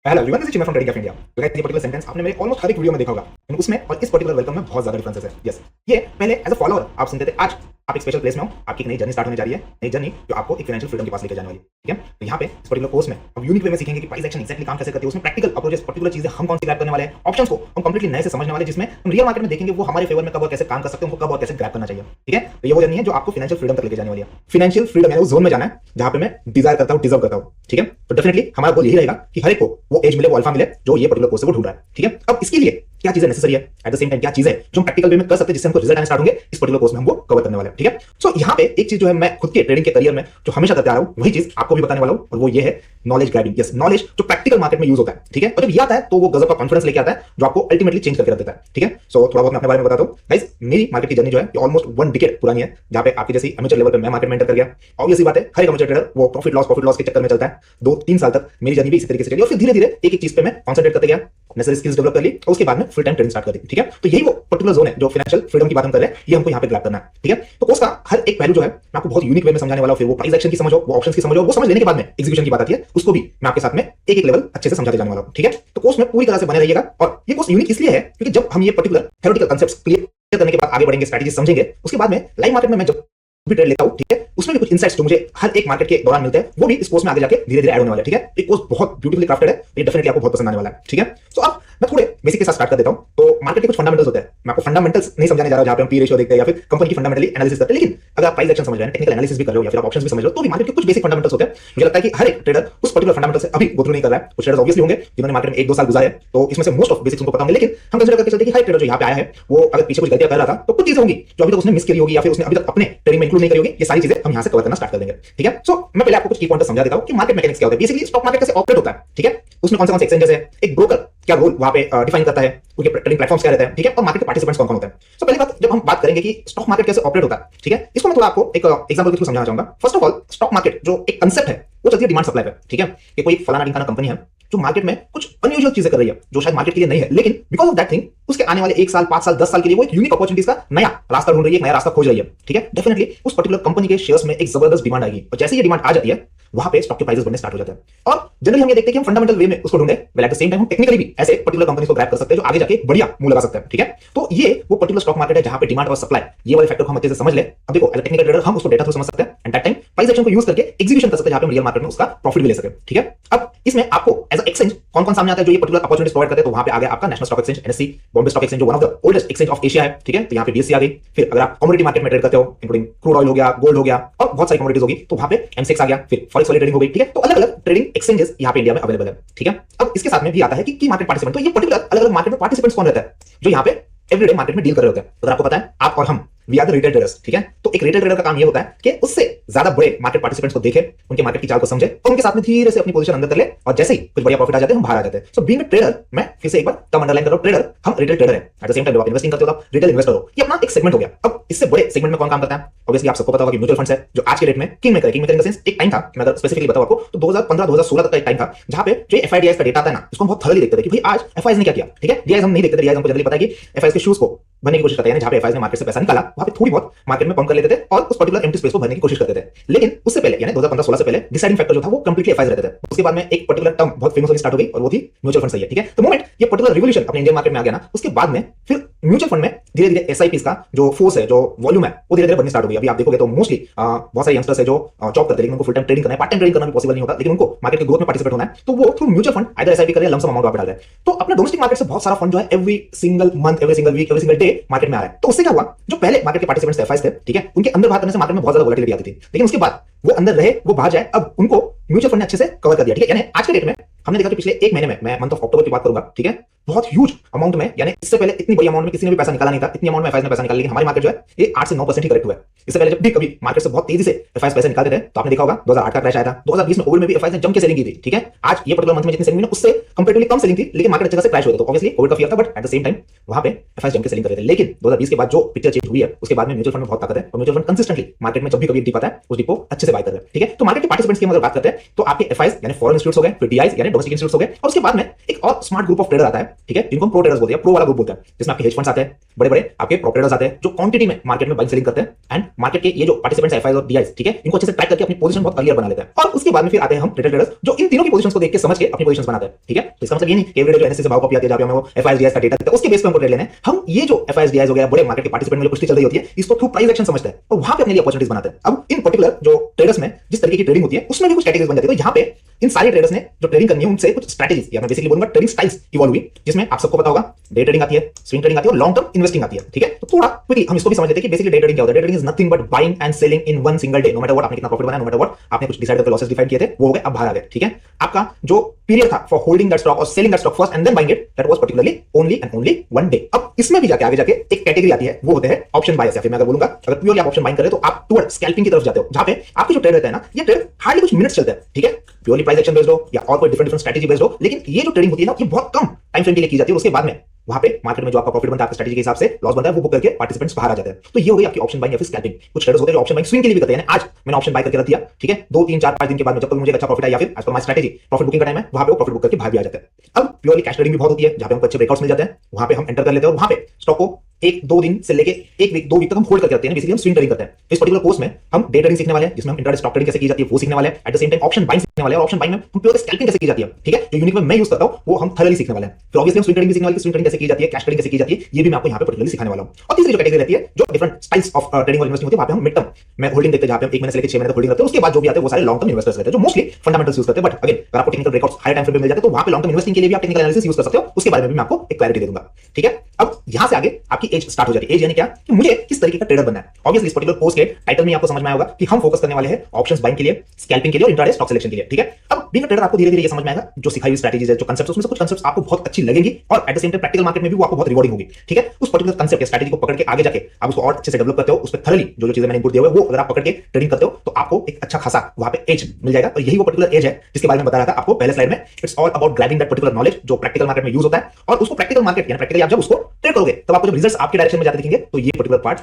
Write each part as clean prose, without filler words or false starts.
Hello everyone, this is Chinmay from trading cafe India. तो guys, ये particular sentence आपने मेरे ऑलमोस्ट हर एक वीडियो में देखा होगा, लेकिन उसमें और इस पर्टिकुलर वेलकम में बहुत ज्यादा डिफरेंसेस है। यस, ये पहले एज अ फॉलोअर आप सुनते थे, आज आप एक स्पेशल प्लेस में हो, आपकी एक नई जर्नी स्टार्ट होने जा रही है, नई जर्नी जो आपको एक फाइनेंशियल फ्रीडम के पास लेके जाने वाली है। ठीक है, तो यहाँ पे इस पर्टिकुलर कोर्स में हम यूनिक वे में सीखेंगे कि प्राइस एक्शन एक्जैक्टली काम कैसे करती है, उसमें प्रैक्टिकल अप्रोचेस, पर्टिकुलर चीजें हम कौन सी ग्रैब करने वाले हैं, ऑप्शंस को हम कंप्लीटली नए से समझने वाले, जिसमें हम रियल मार्केट में देखेंगे वो हमारे फेवर में कब और कैसे काम कर सकते हैं, उनको कब और कैसे ग्रैब करना चाहिए। ठीक है, तो ये वो जर्नी है जो आपको फाइनेंशियल फ्रीडम तक लेके जाने वाली है। फाइनेंशियल फ्रीडम यानी उस जोन में जाना है जहां पे मैं डिजायर करता हूं, डिजर्व करता हूं। ठीक है, तो डेफिनेटली हमारा गोल यही रहेगा कि हर एक को वो एज मिले, वो अल्फा मिले जो ये पर्टिकुलर कोर्स से वो ढूंढ रहा है। ठीक है, अब इसके लिए क्या चीजें नेसेसरी है, एट द सेम टाइम क्या चीजें जो हम प्रैक्टिकल वे में कर सकते हैं, जिससे हमको रिजल्ट आने स्टार्ट होंगे, इस पर्टिकुलर कोर्स में हम वो कवर करने वाले हैं। ठीक है, सो यहाँ पे एक चीज जो है मैं खुद के ट्रेडिंग के करियर में जो हमेशा करते आ रहा हूँ, वही चीज आपको भी बताने वाला हूँ, और वो ये है नॉलेज ग्रैबिंग। यस, नॉलेज जो प्रैक्टिकल मार्केट में यूज होता है। ठीक है, और जब ये आता है तो वो गजब का कॉन्फिडेंस लेके आता है जो आपको अल्टीमेटली चेंज करके रख देता है। ठीक है, सो थोड़ा बहुत मैं अपने बारे में बताता हूँ। गाइस, मेरी मार्केट की जर्नी जो है ये ऑलमोस्ट 1 डिकेड पुरानी है, जहां पे आपकी जैसी अमेचर लेवल पे मैं मार्केट में एंटर कर गया। ऑब्वियसली बात है, हर एक अमेचर ट्रेडर वो प्रॉफिट लॉस के चक्कर में चलता है। 2-3 साल तक मेरी जर्नी भी इसी तरीके से चली, और फिर धीरे धीरे एक एक चीज पे मैं कॉन्सेंट्रेट करते गया, नेसेसरी स्किल्स डेवलप कर ली, और उसके बाद में फुल टाइम ट्रेडिंग स्टार्ट कर दी। ठीक है, तो यही वो पर्टिकुलर जोन है जो फाइनेंशियल फ्रीडम की बात हम कर रहे हैं, ये हमको यहाँ पे ग्रैब करना है। ठीक है, तो कोर्स का हर एक पहलू जो है मैं आपको बहुत यूनिक वे में समझाने वाला हूं। फिर वो प्राइस एक्शन की समझो, वो ऑप्शंस की समझो, वो समझ लेने के बाद में एग्जीक्यूशन की बात आती है, उसको भी मैं आपके साथ में एक एक लेवल अच्छे से समझाते जाने वाला हूं। ठीक है, तो कोर्स में पूरी तरह से बने रहिएगा, और ये कोर्स यूनिक इसलिए है क्योंकि जब हम ये पर्टिकुलर थ्योरेटिकल कांसेप्ट्स क्लियर करने के बाद आगे बढ़ेंगे, स्ट्रेटजी समझेंगे, उसके बाद में लाइव मार्केट में मैं जब भी ट्रेड लेता हूं, ठीक है, उसमें भी कुछ इनसाइट्स जो मुझे हर एक मार्केट के दौरान मिलते हैं, वो भी इस कोर्स में आगे जाके धीरे धीरे ऐड होने वाला है। ठीक है, ये कोर्स बहुत ब्यूटीफुली क्राफ्टेड है, ये डेफिनेटली आपको बहुत पसंद आने वाला है। ठीक है, तो अब मैं थोड़े बेसिक के साथ स्टार्ट कर देता हूं। तो मार्केट के कुछ फंडामेंटल्स होते हैं, मैं आपको फंडामेंटल्स नहीं समझाने जा रहा हूं जहां पे हम पी रेशियो देखते हैं या फिर कंपनी की फंडामेंटली एनालिसिस करते हैं, लेकिन अगर आप प्राइस एक्शन समझ रहे हैं, टेक्निकल एनालिसिस भी कर रहे हो या फिर आप ऑप्शंस भी समझ रहे हो, तो भी मार्केट के कुछ बेसिक फंडामेंटल्स होते हैं। मुझे लगता है कि हर एक ट्रेडर उस पर्टिकुलर फंडामेंटल से अभी गो थ्रू नहीं कर रहा है। कुछ ट्रेडर्स ऑब्वियसली होंगे जिन्होंने मार्केट में 1-2 साल गुजारे, तो इसमें से मोस्ट ऑफ बेसिक्स उनको पता होंगे, लेकिन हम कंसीडर करके चलते हैं कि हर ट्रेडर जो यहाँ पे आया है वो अगर पीछे कुछ गलतियां कर रहा था, तो कुछ चीजें होंगी जो अभी तक उसने मिस करी होगी या फिर उसने अभी तक अपने ट्रेडिंग में इंक्लूड नहीं करी होगी। ये सारी चीजें हम यहाँ से कवर करना स्टार्ट कर देंगे। ठीक है, सो मैं पहले आपको कुछ की पॉइंट्स समझा देता हूं कि मार्केट मैकेनिक्स क्या होता है, बेसिकली स्टॉक मार्केट कैसे ऑपरेट होता है। ठीक है, उसमें कौन से एक्सचेंजेस है, एक ब्रोकर क्या रोल वहां पे डिफाइन करता है, उनके ट्रेडिंग प्लेटफॉर्म्स क्या रहते हैं। ठीक है, और मार्केट के पार्टिसिपेंट्स कौन-कौन होते हैं। सो पहली बात जब हम बात करेंगे कि स्टॉक मार्केट कैसे ऑपरेट होता है, ठीक है, इसको मैं थोड़ा आपको एक एग्जांपल के थ्रू समझाना चाहूंगा। First of all, stock market जो एक कांसेप्ट है वो चलती है डिमांड सप्लाई पे। ठीक है, कि कोई फलाना ढिमकाना कंपनी है जो मार्केट में कुछ अनयूजुअल चीजें कर रही है जो शायद मार्केट के लिए नहीं है, लेकिन बिकॉज ऑफ दैट थिंग उसके आने वाले 1 साल, 5 साल, 10 साल के लिए वो एक यूनिक अपॉर्चुनिटीज का नया रास्ता ढूंढ रही है, एक नया रास्ता खोज रही है। ठीक है, डेफिनेटली उस पर्टिकुलर कंपनी के शेयर्स में एक जबरदस्त डिमांड आएगी, और जैसे ये डिमांड आ जाती है वहां पे स्टॉक के प्राइसेस बढ़ने स्टार्ट हो जाते हैं। और जनरली हम ये देखते हैं कि हम फंडामेंटल वे में उसको ढूंढे, well at the same time हम टेक्निकली भी ऐसे पर्टिकुलर कंपनी को ग्रैब कर सकते हैं जो आगे जाके बढ़िया मुंह लगा सकते हैं। ठीक है, तो ये वो पर्टिकुलर स्टॉक मार्केट है जहां पे डिमांड और सप्लाई ये वाले फैक्टर को हम अच्छे से समझ ले। अब देखो, एज अ टेक्निकल ट्रेडर हम उसको डेटा थ्रू समझ सकते हैं, and that time price action को यूज करके एग्जीक्यूशन कर सकते हैं जहां पे हम रियल मार्केट में उसका प्रॉफिट भी ले सके। ठीक है, अब इसमें आपको एज अ एक्सचेंज कौन-कौन सामने आता है जो ये पर्टिकुलर अपॉर्चुनिटीज प्रोवाइड करते हैं। तो वहां पे आ गया आपका national stock exchange NSC, Bombay stock exchange जो one of the oldest exchange of Asia है। ठीक है, तो यहां पे बीएससी आ गई। फिर अगर आप कमोडिटी मार्केट में ट्रेड करते हो, इंक्लूडिंग क्रूड ऑयल हो गया, गोल्ड हो गया, और बहुत सारी कमोडिटीज होगी, तो वहां पे एमसीएक्स आ गया। फिर फॉरेक्स वाली ट्रेडिंग हो गई। ठीक है, तो अलग-अलग ट्रेडिंग एक्सचेंजेस यहां पे इंडिया में अवेलेबल है। ठीक है, अब इसके साथ में भी आता है कि की मार्केट पार्टिसिपेंट, तो ये पर्टिकुलर अलग-अलग मार्केट में पार्टिसिपेंट्स कौन रहता है जो यहां पे एवरीडे मार्केट में डील कर रहे होते हैं। तो आपको पता है, आप और हम we are the retail traders. ठीक है, तो एक रिटेल ट्रेडर का काम ये होता है कि उससे ज्यादा बड़े मार्केट पार्टिसिपेंट्स को देखे, उनके मार्केट की चाल को समझे, और उनके साथ में धीरे से अपनी पोजीशन अंदर कर ले, और जैसे ही कुछ बढ़िया प्रॉफिट आ जाते हैं हम बाहर आ जाते हैं। सो बीइंग अ ट्रेडर, मैं फिर से एक बार टर्म अंडरलाइन कर रहा हूं, ट्रेडर हम रिटेल ट्रेडर है। एट द सेम टाइम जब आप इन्वेस्टिंग करते हो तो आप रिटेल इन्वेस्टर हो। ये अपना एक सेगमेंट हो गया। अब इससे बड़े सेगमेंट में कौन काम करता है, ऑब्वियसली आप सबको पता होगा कि म्यूचुअल फंड्स है, जो आज के डेट में किंग मेकर है। King maker in the sense एक टाइम था, मैं अगर स्पेसिफिकली बताऊं आपको, तो 2015-2016 तक का एक टाइम था जहां पे जो एफआईडीआईस का डेटा आता है ना, इसको हम बहुत थॉरली देखते थे कि भाई आज एफआईआईस ने क्या किया। ठीक है, डीआईएस हम नहीं देखते थे, डीआईएस हमको जनरली पता है कि एफआईआईस के शूज को बनने की कोशिश करते हैं, जहां पे एफआईआईस ने मार्केट से पैसा निकाला, वहां पे थोड़ी बहुत मार्केट में पंप कर लेते थे और उस पर्टिकुलर एम्प्टी स्पेस को भरने की कोशिश करते थे। लेकिन उससे पहले यानी 2015-16 से पहले डिसाइडिंग फैक्टर जो था वो कंप्लीटली एफआईआईस रहते थे। उसके बाद में एक पर्टिकुलर टर्म बहुत फेमस होनी स्टार्ट हो गई और वो थी म्यूचुअल फंड। सही है, ठीक है, तो मोमेंट ये पर्टिकुलर रिवोल्यूशन अपने इंडियन मार्केट में आ गया ना, उसके बाद में फिर म्यूचुअल फंड में धीरे धीरे एसआईपीस का जो फोर्स है, जो वॉल्यूम है, वो धीरे धीरे बढ़नी स्टार्ट हो गई। अभी आप देखोगे तो मोस्टली बहुत सारे यंगस्टर्स है जो जॉब करते हैं, लेकिन उनको फुल टाइम ट्रेडिंग करना है, पार्ट टाइम ट्रेडिंग करना भी पॉसिबल नहीं होता, लेकिन उनको मार्केट के ग्रोथ में पार्टिसिपेट होना है, तो वो through mutual fund either SIP कर रहे हैं, लमसम अमाउंट वहां पे डाल रहे हैं। तो अपने डोमेस्टिक मार्केट से बहुत सारा फंड जो है every single month, every single week, every single day market में आ रहा है। तो उससे क्या हुआ, जो पहले मार्केट के पार्टिसिपेंट्स एफआईआईस थे, ठीक है, उनके अंदर बाहर करने से मार्केट में बहुत ज्यादा वोलेटिलिटी आती थी, लेकिन उसके बाद वो अंदर रहे, वो बाहर जाए, अब उनको म्यूचुअल फंड ने अच्छे से कवर कर दिया। ठीक है, यानी आज के डेट में हमने देखा कि पिछले 1 महीने में, मैं मंथ ऑफ अक्टूबर की बात करूंगा, ठीक है, बहुत ह्यूज अमाउंट में, यानी इससे पहले इतनी बड़ी अमाउंट में किसी ने भी पैसा निकाला नहीं था, इतनी अमाउंट में एफआईआईस ने पैसा निकाला, लेकिन हमारी मार्केट जो है ये 8 से 9% ही करेक्ट हुआ है। इससे पहले जब भी कभी मार्केट से बहुत तेजी से एफआईआईस पैसे निकालते थे तो आपने देखा होगा 2008 का क्रैश आया था, 2020 में कोविड में भी एफआईआईस ने जम के सेलिंग की थी। ठीक है, आज ये पर्टिकुलर मंथ में जितनी सेलिंग हुई उससे कंपैरेटिवली कम सेलिंग थी, लेकिन मार्केट अच्छे से क्रैश हुआ था, तो ऑब्वियसली कोविड का फियर था, but at the same time वहां पे एफआईआईस जम के सेलिंग कर रहे थे। लेकिन 2020 के बाद जो पिक्चर चेंज हुई है, उसके बाद में म्यूचुअल फंड में बहुत ताकत है, और म्यूचुअल फंड कंसिस्टेंटली मार्केट में जब भी कभी डिप आता है उस डिप को अच्छे से बाय कर रहे हैं। ठीक है, तो मार्केट के पार्टिसिपेंट्स की हम अगर बात करते हैं तो आपके एफआईआईस यानी फॉरेन इंस्टीट्यूट्स हो गए, फिर डीआईस यानी डोमेस्टिक इंस्टीट्यूट्स हो गए, और उसके बाद में एक और स्मार्ट ग्रुप ऑफ ट्रेडर आता है, ठीक है, जिनको हम प्रो बोलते हैं, प्रो वाला ग्रुप बोलते हैं, जिसमें आपके हेज फंड्स आते हैं, बड़े बड़े आपके प्रॉप ट्रेडर्स आते हैं जो क्वांटिटी में मार्केट में बाइंग सेलिंग करते हैं, एंड मार्केट के ये जो पार्टिसिपेंट्स एफआईज और डीआईज, ठीक है, इनको अच्छे से ट्रैक करके अपनी पोजीशन बहुत क्लियर बना लेते हैं। और उसके बाद में फिर आते हैं हम रिटेल ट्रेडर्स, जो इन तीनों की पोजीशंस को देख के समझ के अपनी पोजीशंस बनाते हैं। ठीक है, तो इसका मतलब ये नहीं कि एवरी डे जो एनएससी से भाव कॉपी आती है, जहां पे हमें वो एफआईज डीआईज का डेटा देता है, उसके बेस पे हमको ट्रेड लेना है। हम ये जो एफआईज डीआईज हो गया, बड़े मार्केट के पार्टिसिपेंट में कुश्ती चल रही होती है, इसको थ्रू प्राइस एक्शन समझते हैं और वहां पे अपने लिए अपॉर्चुनिटीज बनाते हैं। अब इन पर्टिकुलर जो ट्रेडर्स में जिस तरीके की ट्रेडिंग होती है, उसमें भी कुछ कैटेगरीज बन जाती है। तो यहाँ पे इन सारे ट्रेडर्स ने जो ट्रेडिंग करनी है, उनसे कुछ स्ट्रेटजीज या मैं बेसिकली बोलूंगा ट्रेडिंग स्टाइल्स इवॉल्व हुई, जिसमें आप सबको पता होगा डे ट्रेडिंग आती है, स्विंग ट्रेडिंग आती है और लॉन्ग टर्म इन्वेस्टिंग आती है। ठीक है, तो थोड़ा क्विकली हम इसको भी समझ लेते हैं कि बेसिकली डे ट्रेडिंग क्या होता है। Day trading is nothing but buying and selling in one single day. No matter what आपने कितना प्रॉफिट बनाया, नो मैटर व्हाट आपने कुछ डिसाइड करके लॉसेस डिफाइन किए थे, वो हो गए, अब बाहर आ गए। ठीक है, आपका जो पीरियड था फॉर होल्डिंग दैट स्टॉक और selling that stock first and then buying it, that was particularly only and only one day. अब इसमें भी जाके आगे जाके एक कैटेगरी आती है, वो होते हैं ऑप्शन बायर्स। या फिर मैं अगर बोलूंगा अगर प्योरली आप ऑप्शन बाइंग करें तो आप टुवर्ड स्कैल्पिंग की तरफ जाते हो, जहां पे आपके जो ट्रेड रहता है ना, ये ट्रेड हार्डली कुछ मिनट्स चलता है। ठीक है, प्योरली प्राइस एक्शन बेस्ड हो या और कोई डिफरेंट स्ट्रेटजी बेस्ड हो, लेकिन ये जो ट्रेडिंग होती है ना, ये बहुत कम टाइम फ्रेम के लिए की जाती है। उसके बाद में वहां पे मार्केट में जो आपका प्रॉफिट बनता है, आपकी स्ट्रेटजी के हिसाब से लॉस बनता है, वो बुक करके पार्टिसिपेंट्स बाहर आ जाते हैं। तो ये हो गई आपकी ऑप्शन बाइंग या फिर स्कैल्पिंग। कुछ ट्रेडर्स होते हैं जो ऑप्शन बाइंग स्विंग के लिए भी करते हैं। आज मैंने ऑप्शन बाय करके रख दिया, ठीक है, 2 3 4 5 दिन के बाद में जब तक मुझे अच्छा प्रॉफिट आया या फिर as per my strategy profit booking का टाइम है, वहां पे वो प्रॉफिट बुक करके बाहर भी आ जाते हैं। अब प्योरली कैश ट्रेडिंग भी बहुत होती है, जहां पे हमको अच्छे ब्रेकआउट्स मिल जाते हैं, वहां पे हम एंटर कर लेते हैं और वहां पे स्टॉक को 1-2 दिन से लेके 1 वीक 2 वीक तक हम होल्ड करके रखते हैं। बेसिकली हम स्विंग ट्रेडिंग करते हैं। इस पर्टिकुलर कोर्स में हम डे ट्रेडिंग सीखने वाले हैं, जिसमें हम इंट्राडे स्टॉक ट्रेडिंग कैसे की जाती है वो सीखने वाले हैं। At the same time option buying सीखने वाले हैं और ऑप्शन बाइंग में हम प्योर स्कैल्पिंग कैसे की जाती है। ठीक है, जो यूनिक में मैं यूज करता हूं वो हम थॉरली सीखने वाले हैं। फिर ऑब्वियसली हम स्विंग ट्रेडिंग भी सीखने वाले हैं, स्विंग ट्रेडिंग कैसे की जाती है, कैश ट्रेडिंग कैसे की जाती है, ये भी मैं आपको यहां पे पर्टिकुलरली सिखाने वाला हूं। और तीसरी जो कैटेगरी रहती है, जो डिफरेंट स्टाइल्स ऑफ ट्रेडिंग और इन्वेस्टिंग होती है, वहां पे हम मिड टर्म में होल्डिंग देखते हैं, जहां पे हम 1 महीने से लेकर 6 महीने तक होल्डिंग करते हैं। उसके बाद जो भी आते हैं वो सारे लॉन्ग टर्म इन्वेस्टर्स रहते हैं, जो मोस्टली फंडामेंटल्स यूज करते हैं। बट अगेन अगर आपको technical breakouts high time frame पे मिल जाते हैं, तो वहां पे लॉन्ग टर्म इन्वेस्टिंग के लिए भी आप टेक्निकल एनालिसिस यूज कर सकते हो। उसके बारे में भी मैं आपको एक क्लैरिटी दे दूंगा। ठीक है, अब यहां से आगे आपकी एज स्टार्ट हो जाती है। एज यानी क्या, कि मुझे किस तरीके का ट्रेडर बनना है। ऑब्वियसली इस पर्टिकुलर कोर्स के टाइटल में आपको समझ में आएगा कि हम फोकस करने वाले हैं ऑप्शंस बाइंग के लिए, स्कैल्पिंग के लिए और इंट्राडे स्टॉक सिलेक्शन के लिए। ठीक है, अब बीइंग अ ट्रेडर आपको धीरे-धीरे ये समझ में आएगा, जो सिखाई हुई स्ट्रेटजीज है, जो कांसेप्ट्स, उसमें से कुछ कांसेप्ट्स आपको बहुत अच्छी लगेंगी और at the same time practical market में भी वो आपको बहुत रिवॉर्डिंग होगी। ठीक है, उस पर्टिकुलर कांसेप्ट या स्ट्रेटजी को पकड़ के आगे जाके आप उसको और अच्छे से डेवलप करते हो, उस पे थॉरली जो चीजें मैंने इनपुट दिया हुआ है वो अगर आप पकड़ के ट्रेडिंग करते हो, तो आपको एक अच्छा खासा वहां पे एज मिल जाएगा। और यही वो पर्टिकुलर एज है जिसके बारे में बता रहा था आपको पहले स्लाइड में। It's all about grabbing that particular knowledge जो प्रैक्टिकल मार्केट में यूज होता है, और उसको प्रैक्टिकल मार्केट यानी प्रैक्टिकली आप जब उसको ट्रेड करोगे, तब आपको जब रिजल्ट्स आपके डायरेक्शन में जाते दिखेंगे, तो ये पर्टिकुलर पार्ट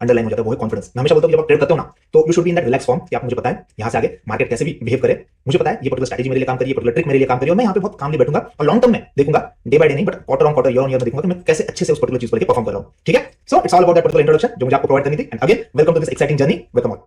अंडरलाइन हो जाता है, वो है कॉन्फिडेंस। मैं हमेशा बोलता हूं जब आप ट्रेड करते हो ना, तो you should be in that relax form कि आप मुझे पता है यहां से आगे मार्केट कैसे भी बिहेव करे, मुझे पता है ये पर्टिकुलर स्ट्रेटजी मेरे लिए काम करिए, पर्टिकुलर ट्रिक मेरे लिए काम करिए, और मैं यहां पे बहुत कामली बैठूंगा और लॉन्ग टर्म में देखूंगा, डे बाय डे नहीं but quarter on quarter, year on year में देखूंगा कि मैं कैसे अच्छे से उस पर्टिकुलर चीज पर परफॉर्म कर रहा हूं। ठीक है, so it's all about that particular introduction जो मुझे आपको प्रोवाइड करनी थी। And again welcome to this exciting journey with Amol.